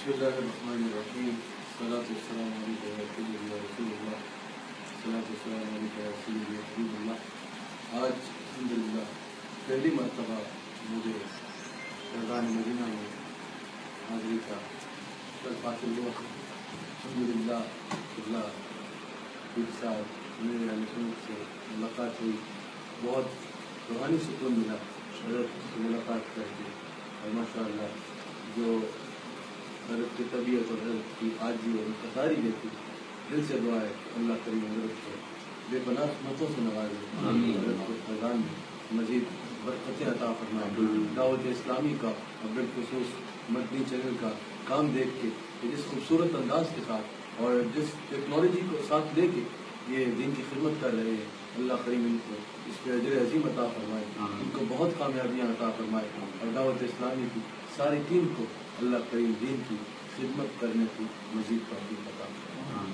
بسم اللہ الرحمن الرحیم الصلاۃ والسلام علیکم یا رسول اللہ الصلاۃ والسلام علیکم یا رسول اللہ. آج الحمدللہ پہلی مرتبہ مجھے فیضان مدینہ میں حاضری کا شرف حاصل ہوا. الحمدللہ اللہ کے ساتھ میرے سنت سے ملاقات ہوئی, بہت روحانی سکون ملا حضرت سے ملاقات کر کے, اور ماشاء اللہ جو حضرت کی طبیعت اور حضرت کی عاجزی اور انکساری دیکھی, دل سے دعا ہے کہ اللہ کریم حضرت کو بے پناہ رحمتوں سے نوازے, حضرت کو فیضان میں مزید برکتیں عطا فرمائے. دعوت اسلامی کا اور بالخصوص مدنی چینل کا کام دیکھ کے جس خوبصورت انداز کے ساتھ اور جس ٹیکنالوجی کو ساتھ لے کے یہ دین کی خدمت کر رہے ہیں, اللہ کریم ان کو اس پہ اجر عظیم عطا فرمائے, ان کو بہت کامیابیاں عطا فرمائے, اور دعوت اسلامی کی ساری ٹیم کو اللہ کریم دین کی خدمت کرنے کی مزید توفیق عطا فرمائے.